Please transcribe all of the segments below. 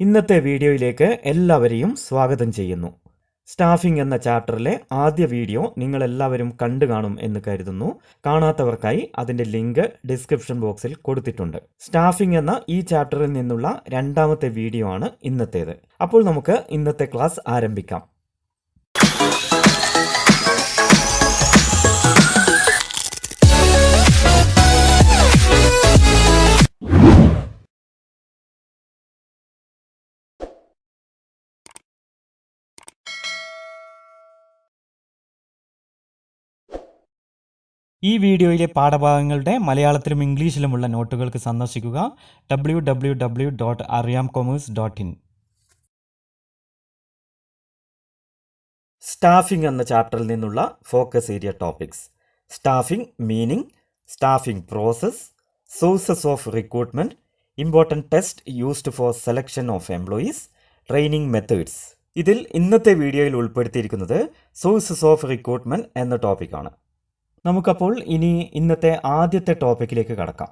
ഇന്നത്തെ വീഡിയോയിലേക്ക് എല്ലാവരെയും സ്വാഗതം ചെയ്യുന്നു. സ്റ്റാഫിംഗ് എന്ന ചാപ്റ്ററിലെ ആദ്യ വീഡിയോ നിങ്ങളെല്ലാവരും കണ്ടു കാണും എന്ന് കരുതുന്നു. കാണാത്തവർക്കായി അതിൻ്റെ ലിങ്ക് ഡിസ്ക്രിപ്ഷൻ ബോക്സിൽ കൊടുത്തിട്ടുണ്ട്. സ്റ്റാഫിംഗ് എന്ന ഈ ചാപ്റ്ററിൽ നിന്നുള്ള രണ്ടാമത്തെ വീഡിയോ ആണ് ഇന്നത്തേത്. അപ്പോൾ നമുക്ക് ഇന്നത്തെ ക്ലാസ് ആരംഭിക്കാം. ഈ വീഡിയോയിലെ പാഠഭാഗങ്ങളുടെ മലയാളത്തിലും ഇംഗ്ലീഷിലുമുള്ള നോട്ടുകൾക്ക് സന്ദർശിക്കുക www.ariyamcommerce.in. സ്റ്റാഫിംഗ് എന്ന ചാപ്റ്ററിൽ നിന്നുള്ള focus area topics: staffing meaning, staffing process, sources of recruitment, important test used for selection of employees, training methods. ഇതിൽ ഇന്നത്തെ വീഡിയോയിൽ ഉൾപ്പെടുത്തിയിരിക്കുന്നത് സോഴ്സസ് ഓഫ് റിക്രൂട്ട്മെന്റ് എന്ന ടോപ്പിക്കാണ്. നമുക്കപ്പോൾ ഇനി ഇന്നത്തെ ആദ്യത്തെ ടോപ്പിക്കിലേക്ക് കടക്കാം.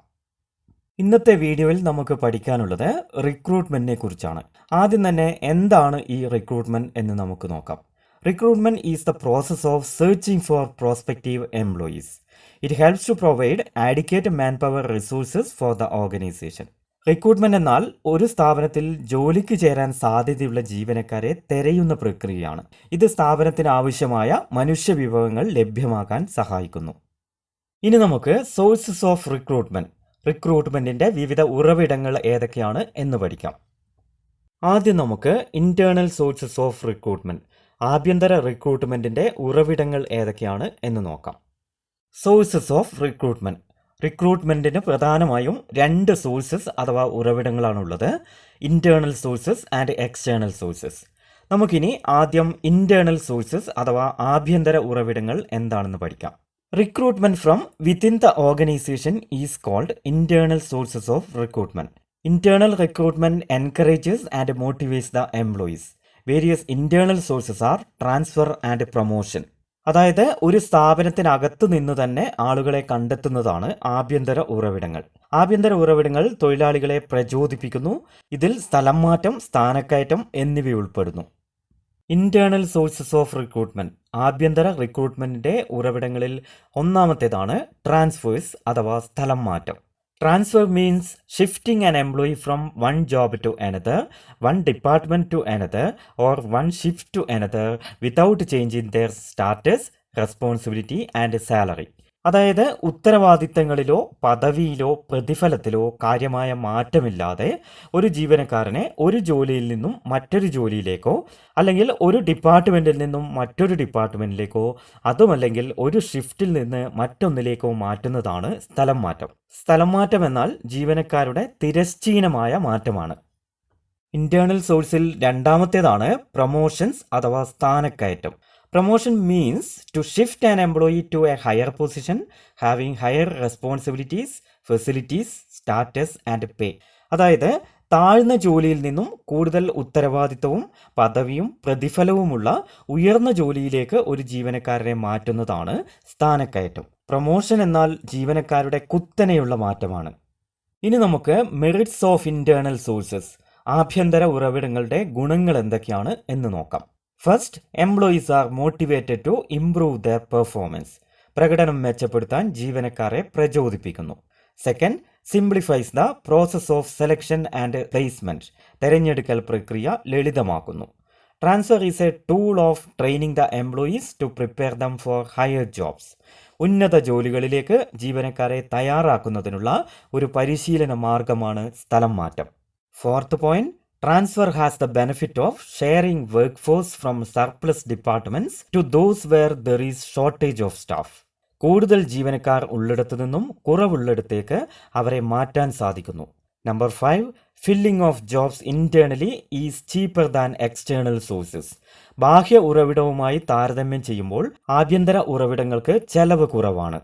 ഇന്നത്തെ വീഡിയോയിൽ നമുക്ക് പഠിക്കാനുള്ളത് റിക്രൂട്ട്മെന്റിനെ കുറിച്ചാണ്. ആദ്യം തന്നെ എന്താണ് ഈ റിക്രൂട്ട്മെന്റ് എന്ന് നമുക്ക് നോക്കാം. Recruitment is the process of searching for prospective employees. It helps to provide adequate manpower resources for the organization. Recruitment എന്നാൽ ഒരു സ്ഥാപനത്തിൽ ജോലിക്ക് ചേരാൻ സാധ്യതയുള്ള ജീവനക്കാരെ തെരയുന്ന പ്രക്രിയയാണ്. ഇത് സ്ഥാപനത്തിന് ആവശ്യമായ മനുഷ്യ വിഭവങ്ങൾ ലഭ്യമാക്കാൻ സഹായിക്കുന്നു. ഇനി നമുക്ക് സോഴ്സസ് ഓഫ് റിക്രൂട്ട്മെന്റിന്റെ വിവിധ ഉറവിടങ്ങൾ ഏതൊക്കെയാണ് എന്ന് പഠിക്കാം. ആദ്യം നമുക്ക് ഇന്റേണൽ സോഴ്സസ് ഓഫ് റിക്രൂട്ട്മെന്റ്, ആഭ്യന്തര റിക്രൂട്ട്മെന്റിന്റെ ഉറവിടങ്ങൾ ഏതൊക്കെയാണ് എന്ന് നോക്കാം. സോഴ്സസ് ഓഫ് റിക്രൂട്ട്മെന്റിന് പ്രധാനമായും രണ്ട് സോഴ്സസ് അഥവാ ഉറവിടങ്ങളാണുള്ളത്: internal sources and external sources. നമുക്കിനി ആദ്യം ഇന്റേണൽ സോഴ്സസ് അഥവാ ആഭ്യന്തര ഉറവിടങ്ങൾ എന്താണെന്ന് പഠിക്കാം. Recruitment from within the organisation is called internal sources of recruitment. Internal recruitment encourages and motivates the employees. Various internal sources are transfer and promotion. അതായത് ഒരു സ്ഥാപനത്തിനകത്തു നിന്ന് തന്നെ ആളുകളെ കണ്ടെത്തുന്നതാണ് ആഭ്യന്തര ഉറവിടങ്ങൾ. ആഭ്യന്തര ഉറവിടങ്ങൾ തൊഴിലാളികളെ പ്രചോദിപ്പിക്കുന്നു. ഇതിൽ സ്ഥലം മാറ്റം, സ്ഥാനക്കയറ്റം എന്നിവ ഉൾപ്പെടുന്നു. ഇന്റേണൽ സോഴ്സസ് ഓഫ് റിക്രൂട്ട്മെന്റ്, ആഭ്യന്തര റിക്രൂട്ട്മെന്റിന്റെ ഉറവിടങ്ങളിൽ ഒന്നാമത്തേതാണ് ട്രാൻസ്ഫേഴ്സ് അഥവാ സ്ഥലം മാറ്റം. Transfer means shifting an employee from one job to another, one department to another, or one shift to another without changing their status, responsibility and salary. അതായത് ഉത്തരവാദിത്തങ്ങളിലോ പദവിയിലോ പ്രതിഫലത്തിലോ കാര്യമായ മാറ്റമില്ലാതെ ഒരു ജീവനക്കാരനെ ഒരു ജോലിയിൽ നിന്നും മറ്റൊരു ജോലിയിലേക്കോ, അല്ലെങ്കിൽ ഒരു ഡിപ്പാർട്ട്മെന്റിൽ നിന്നും മറ്റൊരു ഡിപ്പാർട്ട്മെന്റിലേക്കോ, അതുമല്ലെങ്കിൽ ഒരു ഷിഫ്റ്റിൽ നിന്ന് മറ്റൊന്നിലേക്കോ മാറ്റുന്നതാണ് സ്ഥലം മാറ്റം. സ്ഥലം മാറ്റം എന്നാൽ ജീവനക്കാരുടെ തിരശ്ചീനമായ മാറ്റമാണ്. ഇന്റേണൽ സോഴ്സിൽ രണ്ടാമത്തേതാണ് പ്രൊമോഷൻസ് അഥവാ സ്ഥാനക്കയറ്റം. Promotion means to shift an employee to a higher position, having higher responsibilities, facilities, status and pay. അതായത് താഴ്ന്ന ജോലിയിൽ നിന്നും കൂടുതൽ ഉത്തരവാദിത്തവും പദവിയും പ്രതിഫലവുമുള്ള ഉയർന്ന ജോലിയിലേക്ക് ഒരു ജീവനക്കാരനെ മാറ്റുന്നതാണ് സ്ഥാനക്കയറ്റം. പ്രൊമോഷൻ എന്നാൽ ജീവനക്കാരുടെ കുത്തനെയുള്ള മാറ്റമാണ്. ഇനി നമുക്ക് മെറിറ്റ്സ് ഓഫ് ഇന്റേണൽ സോഴ്സസ്, ആഭ്യന്തര ഉറവിടങ്ങളുടെ ഗുണങ്ങൾ എന്തൊക്കെയാണ് എന്ന് നോക്കാം. First, employees are motivated to improve their performance. പ്രകടനം മെച്ചപ്പെടുത്താൻ ജീവനക്കാരെ പ്രചോദിപ്പിക്കുന്നു. Second, simplifies the process of selection and placement. തെരഞ്ഞെടുക്കൽ പ്രക്രിയ ലളിതമാക്കുന്നു. Transfer is a tool of training the employees to prepare them for higher jobs. ഉന്നത ജോലികളിലേക്ക് ജീവനക്കാരെ തയ്യാറാക്കുന്നതിനുള്ള ഒരു പരിശീലന മാർഗമാണ് സ്ഥലം മാറ്റം. Fourth point, Transfer has the benefit of sharing workforce from surplus departments to those where there is shortage of staff. കൂടുതൽ ജീവനക്കാർ ഉള്ളിടത്തു നിന്നും കുറവുള്ളിടത്തേക്ക് അവരെ മാറ്റാൻ സാധിക്കുന്നു. Number 5, filling of jobs internally is cheaper than external sources. ബാഹ്യ ഉറവിടവുമായി താരതമ്യം ചെയ്യുമ്പോൾ ആഭ്യന്തര ഉറവിടങ്ങൾക്ക് ചെലവ് കുറവാണ്.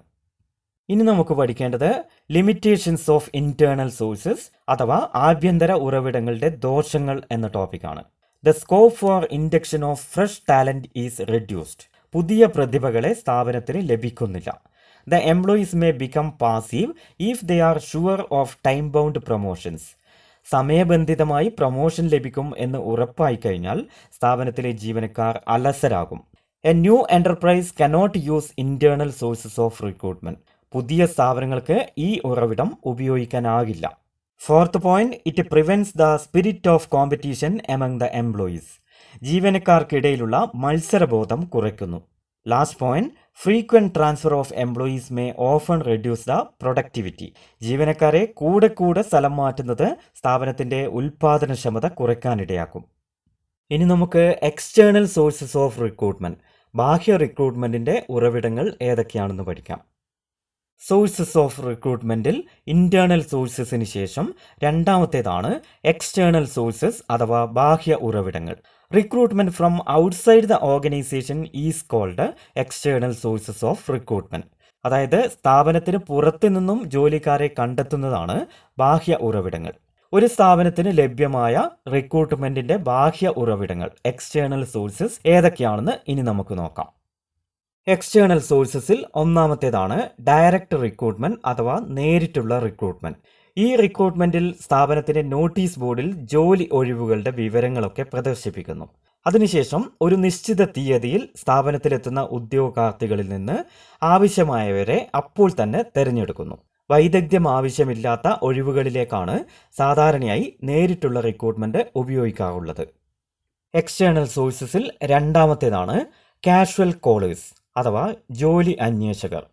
ഇനി നമുക്ക് പഠിക്കേണ്ടത് ലിമിറ്റേഷൻസ് ഓഫ് ഇന്റേണൽ സോഴ്സസ് അഥവാ ആഭ്യന്തര ഉറവിടങ്ങളുടെ ദോഷങ്ങൾ എന്ന ടോപ്പിക്കാണ്. The scope for induction of fresh talent is reduced. പുതിയ പ്രതിഭകളെ സ്ഥാപനത്തിന് ലഭിക്കുന്നില്ല. The employees may become passive if they are sure of time-bound promotions. സമയബന്ധിതമായി പ്രൊമോഷൻ ലഭിക്കും എന്ന് ഉറപ്പായി കഴിഞ്ഞാൽ സ്ഥാപനത്തിലെ ജീവനക്കാർ അലസരാകും. A new enterprise cannot use internal sources of recruitment. പുതിയ സ്ഥാപനങ്ങൾക്ക് ഈ ഉറവിടം ഉപയോഗിക്കാനാകില്ല. Fourth point, it prevents the spirit of competition among the employees. ജീവനക്കാർക്കിടയിലുള്ള മത്സരബോധം കുറയ്ക്കുന്നു. Last point, frequent transfer of employees may often reduce the productivity. ജീവനക്കാരെ കൂടെ സ്ഥലം മാറ്റുന്നത് സ്ഥാപനത്തിന്റെ ഉൽപാദനക്ഷമത കുറയ്ക്കാനിടയാക്കും. ഇനി നമുക്ക് എക്സ്റ്റേണൽ സോഴ്സസ് ഓഫ് റിക്രൂട്ട്മെന്റ്, ബാഹ്യ റിക്രൂട്ട്മെന്റിന്റെ ഉറവിടങ്ങൾ ഏതൊക്കെയാണെന്ന് പഠിക്കാം. സോഴ്സസ് ഓഫ് റിക്രൂട്ട്മെന്റിൽ ഇന്റേണൽ സോഴ്സസിന് ശേഷം രണ്ടാമത്തേതാണ് എക്സ്റ്റേണൽ സോഴ്സസ് അഥവാ ബാഹ്യ ഉറവിടങ്ങൾ. Recruitment from outside the organisation is called external sources of recruitment. അതായത് സ്ഥാപനത്തിന് പുറത്തു നിന്നും ജോലിക്കാരെ കണ്ടെത്തുന്നതാണ് ബാഹ്യ ഉറവിടങ്ങൾ. ഒരു സ്ഥാപനത്തിന് ലഭ്യമായ റിക്രൂട്ട്മെന്റിന്റെ ബാഹ്യ ഉറവിടങ്ങൾ എക്സ്റ്റേണൽ സോഴ്സസ് ഏതൊക്കെയാണെന്ന് ഇനി നമുക്ക് നോക്കാം. എക്സ്റ്റേണൽ സോഴ്സസിൽ ഒന്നാമത്തേതാണ് ഡയറക്റ്റ് റിക്രൂട്ട്മെന്റ് അഥവാ നേരിട്ടുള്ള റിക്രൂട്ട്മെന്റ്. ഈ റിക്രൂട്ട്മെന്റിൽ സ്ഥാപനത്തിന്റെ നോട്ടീസ് ബോർഡിൽ ജോലി ഒഴിവുകളുടെ വിവരങ്ങളൊക്കെ പ്രദർശിപ്പിക്കുന്നു. അതിനുശേഷം ഒരു നിശ്ചിത തീയതിയിൽ സ്ഥാപനത്തിലെത്തുന്ന ഉദ്യോഗാർത്ഥികളിൽ നിന്ന് ആവശ്യമായവരെ അപ്പോൾ തന്നെ തിരഞ്ഞെടുക്കുന്നു. വൈദഗ്ധ്യം ആവശ്യമില്ലാത്ത ഒഴിവുകളിലേക്കാണ് സാധാരണയായി നേരിട്ടുള്ള റിക്രൂട്ട്മെന്റ് ഉപയോഗിക്കാറുള്ളത്. എക്സ്റ്റേണൽ സോഴ്സസിൽ രണ്ടാമത്തേതാണ് കാഷ്വൽ കോളേഴ്സ് അഥവാ ജോലി അന്വേഷകർ.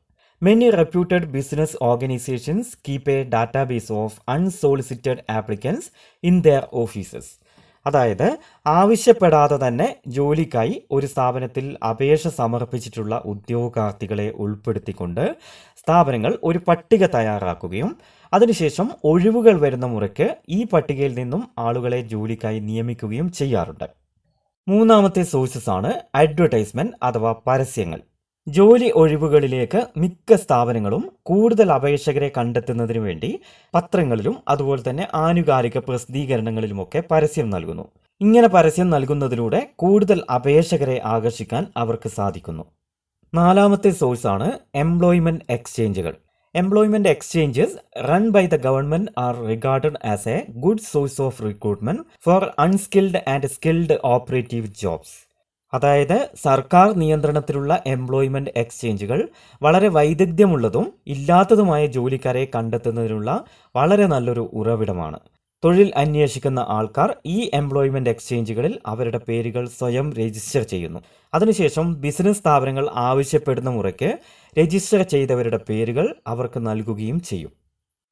Many reputed business organisations keep a database of unsolicited applicants in their offices. അതായത് ആവശ്യപ്പെടാതെ തന്നെ ജോലിക്കായി ഒരു സ്ഥാപനത്തിൽ അപേക്ഷ സമർപ്പിച്ചിട്ടുള്ള ഉദ്യോഗാർത്ഥികളെ ഉൾപ്പെടുത്തിക്കൊണ്ട് സ്ഥാപനങ്ങൾ ഒരു പട്ടിക തയ്യാറാക്കുകയും അതിനുശേഷം ഒഴിവുകൾ വരുന്ന മുറയ്ക്ക് ഈ പട്ടികയിൽ നിന്നും ആളുകളെ ജോലിക്കായി നിയമിക്കുകയും ചെയ്യാറുണ്ട്. മൂന്നാമത്തെ സോഴ്സസ് ആണ് അഡ്വർടൈസ്മെന്റ് അഥവാ പരസ്യങ്ങൾ. ജോലി ഒഴിവുകളിലേക്ക് മിക്ക സ്ഥാപനങ്ങളും കൂടുതൽ അപേക്ഷകരെ കണ്ടെത്തുന്നതിന് വേണ്ടി പത്രങ്ങളിലും അതുപോലെ തന്നെ ആനുകാലിക പ്രസിദ്ധീകരണങ്ങളിലുമൊക്കെ പരസ്യം നൽകുന്നു. ഇങ്ങനെ പരസ്യം നൽകുന്നതിലൂടെ കൂടുതൽ അപേക്ഷകരെ ആകർഷിക്കാൻ അവർക്ക് സാധിക്കുന്നു. നാലാമത്തെ സോഴ്സാണ് employment എക്സ്ചേഞ്ചുകൾ. Employment exchanges run by the government are regarded as a good source of recruitment for unskilled and skilled operative jobs. അതായത് സർക്കാർ നിയന്ത്രണത്തിലുള്ള എംപ്ലോയ്മെന്റ് എക്സ്ചേഞ്ചുകൾ വളരെ വൈദഗ്ധ്യമുള്ളതും ഇല്ലാത്തതുമായ ജോലിക്കാരെ കണ്ടെത്തുന്നതിനുള്ള വളരെ നല്ലൊരു ഉറവിടമാണ്. തൊഴിൽ അന്വേഷിക്കുന്ന ആൾക്കാർ ഈ എംപ്ലോയ്മെന്റ് എക്സ്ചേഞ്ചുകളിൽ അവരുടെ പേരുകൾ സ്വയം രജിസ്റ്റർ ചെയ്യുന്നു. അതിനുശേഷം ബിസിനസ് സ്ഥാപനങ്ങൾ ആവശ്യപ്പെടുന്ന മുറയ്ക്ക് രജിസ്റ്റർ ചെയ്തവരുടെ പേരുകൾ അവർക്ക് നൽകുകയും ചെയ്യും.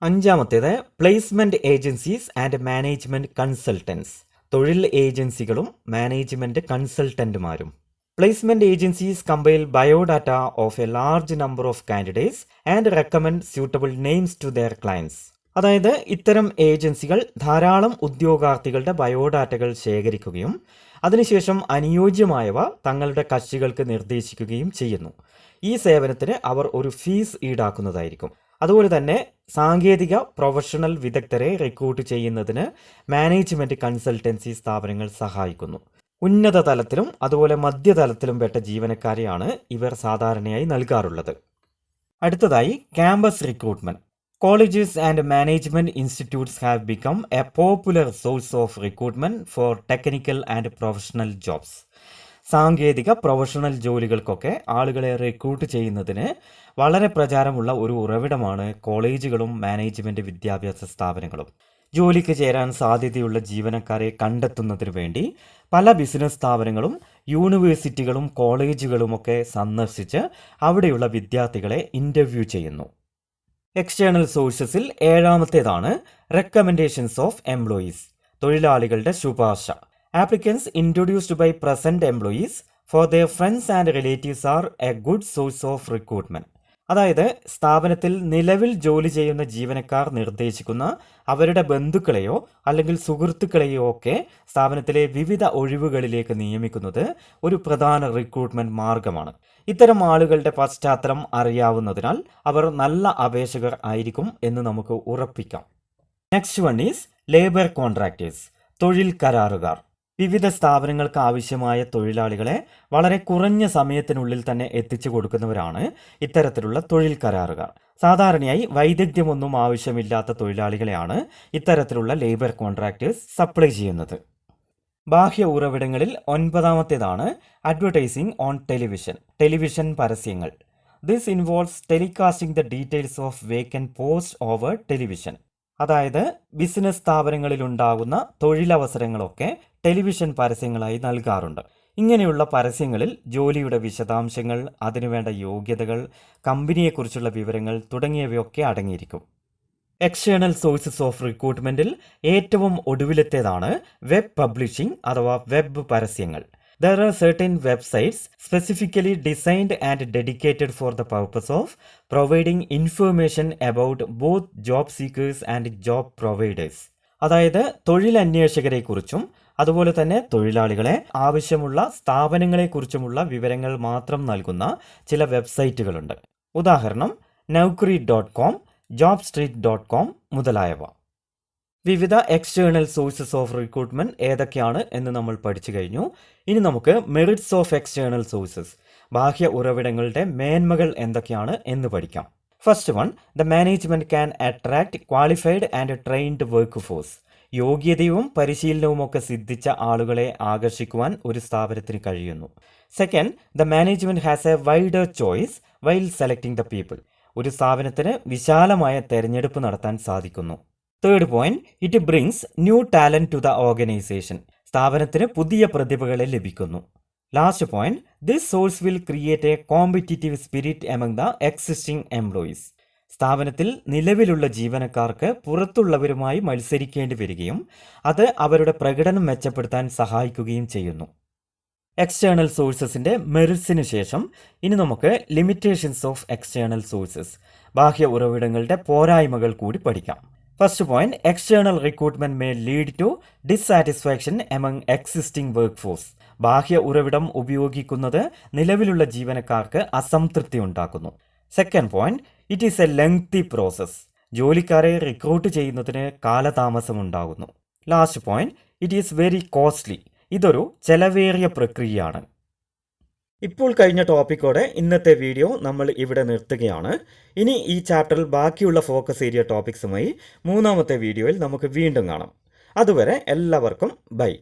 അഞ്ചാമത്തേത് placement agencies and management consultants. തൊഴിൽ ഏജൻസികളും മാനേജ്മെന്റ് കൺസൾട്ടന്റുമാരും. Placement agencies compile biodata of a large number of candidates and recommend suitable names to their clients. അതായത് ഇത്തരം ഏജൻസികൾ ധാരാളം ഉദ്യോഗാർത്ഥികളുടെ ബയോഡാറ്റകൾ ശേഖരിക്കുകയും അതിനുശേഷം അനുയോജ്യമായവ തങ്ങളുടെ കക്ഷികൾക്ക് നിർദ്ദേശിക്കുകയും ചെയ്യുന്നു. ഈ സേവനത്തിന് അവർ ഒരു ഫീസ് ഈടാക്കുന്നതായിരിക്കും. അതുപോലെ തന്നെ സാങ്കേതിക പ്രൊഫഷണൽ വിദഗ്ധരെ റിക്രൂട്ട് ചെയ്യുന്നതിന് മാനേജ്മെന്റ് കൺസൾട്ടൻസി സ്ഥാപനങ്ങൾ സഹായിക്കുന്നു. ഉന്നത തലത്തിലും അതുപോലെ മധ്യതലത്തിലും പെട്ട ജീവനക്കാരെയാണ് ഇവർ സാധാരണയായി നൽകാറുള്ളത്. അടുത്തതായി campus recruitment. Colleges and management institutes have become a popular source of recruitment for technical and professional jobs. സാങ്കേതിക പ്രൊഫഷണൽ ജോലികൾക്കൊക്കെ ആളുകളെ റിക്രൂട്ട് ചെയ്യുന്നതിന് വളരെ പ്രചാരമുള്ള ഒരു ഉറവിടമാണ് കോളേജുകളും മാനേജ്മെന്റ് വിദ്യാഭ്യാസ സ്ഥാപനങ്ങളും. ജോലിക്ക് ചേരാൻ സാധ്യതയുള്ള ജീവനക്കാരെ കണ്ടെത്തുന്നതിന് വേണ്ടി പല ബിസിനസ് സ്ഥാപനങ്ങളും യൂണിവേഴ്സിറ്റികളും കോളേജുകളുമൊക്കെ സന്ദർശിച്ച് അവിടെയുള്ള വിദ്യാർത്ഥികളെ ഇന്റർവ്യൂ ചെയ്യുന്നു. എക്സ്റ്റേണൽ സോഴ്സസിൽ ഏഴാമത്തേതാണ് റെക്കമെൻഡേഷൻസ് ഓഫ് എംപ്ലോയീസ്. തൊഴിലാളികളുടെ ശുപാർശ. Applicants introduced by present employees for their friends and relatives are a good source of recruitment. അതായത് സ്ഥാപനത്തിൽ നിലവിൽ ജോലി ചെയ്യുന്ന ജീവനക്കാർ നിർദ്ദേശിക്കുന്ന അവരുടെ ബന്ധുക്കളെയോ അല്ലെങ്കിൽ സുഹൃത്തുക്കളെയോ ഒക്കെ സ്ഥാപനത്തിലെ വിവിധ ഒഴിവുകളിലേക്ക് നിയമിക്കുന്നത് ഒരു പ്രധാന റിക്രൂട്ട്മെന്റ് മാർഗമാണ്. ഇത്തരം ആളുകളുടെ പശ്ചാത്തലം അറിയാവുന്നതിനാൽ അവർ നല്ല അപേക്ഷകർ ആയിരിക്കും എന്ന് നമുക്ക് ഉറപ്പിക്കാം. Next one is labour contractors, തൊഴിൽ കരാറുകാർ. വിവിധ സ്ഥാപനങ്ങൾക്ക് ആവശ്യമായ തൊഴിലാളികളെ വളരെ കുറഞ്ഞ സമയത്തിനുള്ളിൽ തന്നെ എത്തിച്ചു കൊടുക്കുന്നവരാണ് ഇത്തരത്തിലുള്ള തൊഴിൽ കരാറുകാർ. സാധാരണയായി വൈദഗ്ധ്യമൊന്നും ആവശ്യമില്ലാത്ത തൊഴിലാളികളെയാണ് ഇത്തരത്തിലുള്ള ലേബർ കോൺട്രാക്ടേഴ്സ് സപ്ലൈ ചെയ്യുന്നത്. ബാഹ്യ ഉറവിടങ്ങളിൽ 9ാമത്തേതാണ് അഡ്വർടൈസിംഗ് ഓൺ ടെലിവിഷൻ പരസ്യങ്ങൾ. This involves telecasting the details of vacant post over television. അതായത് ബിസിനസ് സ്ഥാപനങ്ങളിൽ ഉണ്ടാകുന്ന തൊഴിലവസരങ്ങളൊക്കെ ടെലിവിഷൻ പരസ്യങ്ങളായി നൽകാറുണ്ട്. ഇങ്ങനെയുള്ള പരസ്യങ്ങളിൽ ജോലിയുടെ വിശദാംശങ്ങൾ, അതിനുവേണ്ട യോഗ്യതകൾ, കമ്പനിയെക്കുറിച്ചുള്ള വിവരങ്ങൾ തുടങ്ങിയവയൊക്കെ അടങ്ങിയിരിക്കും. എക്സ്റ്റേണൽ സോഴ്സസ് ഓഫ് റിക്രൂട്ട്മെന്റിൽ ഏറ്റവും ഒടുവിലത്തേതാണ് വെബ് പബ്ലിഷിംഗ് അഥവാ വെബ് പരസ്യങ്ങൾ. There are certain websites specifically designed and dedicated for the purpose of providing information about both job seekers and job providers. അതായത് തൊഴിലന്വേഷകരെക്കുറിച്ചും അതുപോലെ തന്നെ തൊഴിലാളികളെ ആവശ്യമുള്ള സ്ഥാപനങ്ങളെക്കുറിച്ചുമുള്ള വിവരങ്ങൾ മാത്രം നൽകുന്ന ചില വെബ്സൈറ്റുകളുണ്ട്. ഉദാഹരണം Naukri.com, jobstreet.com മുതലായവ. വിവിധ എക്സ്റ്റേണൽ സോഴ്സസ് ഓഫ് റിക്രൂട്ട്മെന്റ് ഏതൊക്കെയാണ് എന്ന് നമ്മൾ പഠിച്ചു കഴിഞ്ഞു. ഇനി നമുക്ക് മെറിറ്റ്സ് ഓഫ് എക്സ്റ്റേണൽ സോഴ്സസ്, ബാഹ്യ ഉറവിടങ്ങളുടെ മേന്മകൾ എന്തൊക്കെയാണ് എന്ന് പഠിക്കാം. First one, the management can attract qualified and trained work force. യോഗ്യതയും പരിശീലനവും ഒക്കെ സിദ്ധിച്ച ആളുകളെ ആകർഷിക്കുവാൻ ഒരു സ്ഥാപനത്തിന് കഴിയുന്നു. Second, the management has a wider choice while selecting the people. ഒരു സ്ഥാപനത്തിന് വിശാലമായ തെരഞ്ഞെടുപ്പ് നടത്താൻ സാധിക്കുന്നു. Third point, it brings new talent to the organisation. സ്ഥാപനത്തിന് പുതിയ പ്രതിഭകളെ ലഭിക്കുന്നു. Last point, this source will create a competitive spirit among the existing employees. സ്ഥാപനത്തിൽ നിലവിലുള്ള ജീവനക്കാർക്ക് പുറത്തുള്ളവരുമായി മത്സരിക്കേണ്ടി വരികയും അത് അവരുടെ പ്രകടനം മെച്ചപ്പെടുത്താൻ സഹായിക്കുകയും ചെയ്യുന്നു. എക്സ്റ്റേണൽ സോഴ്സസിന്റെ മെറിറ്റ്സിന് ശേഷം ഇനി നമുക്ക് ലിമിറ്റേഷൻസ് ഓഫ് എക്സ്റ്റേണൽ സോഴ്സസ്, ബാഹ്യ ഉറവിടങ്ങളുടെ പോരായ്മകൾ കൂടി പഠിക്കാം. First point, external recruitment may lead to dissatisfaction among existing work force. ബാഹ്യ ഉറവിടം ഉപയോഗിക്കുന്നത് നിലവിലുള്ള ജീവനക്കാർക്ക് അസംതൃപ്തി ഉണ്ടാക്കുന്നു. Second point, it is a lengthy process. ജോലിക്കാരെ റിക്രൂട്ട് ചെയ്യുന്നതിന് കാലതാമസം ഉണ്ടാകുന്നു. Last point, it is very costly. ഇതൊരു ചെലവേറിയ പ്രക്രിയയാണ്. ഇപ്പോൾ കഴിഞ്ഞ ടോപ്പിക്കോടെ ഇന്നത്തെ വീഡിയോ നമ്മൾ ഇവിടെ നിർത്തുകയാണ്. ഇനി ഈ ചാപ്റ്ററിൽ ബാക്കിയുള്ള ഫോക്കസ് ഏരിയ ടോപ്പിക്സുമായി 3ാമത്തെ വീഡിയോയിൽ നമുക്ക് വീണ്ടും കാണാം. അതുവരെ എല്ലാവർക്കും ബൈ.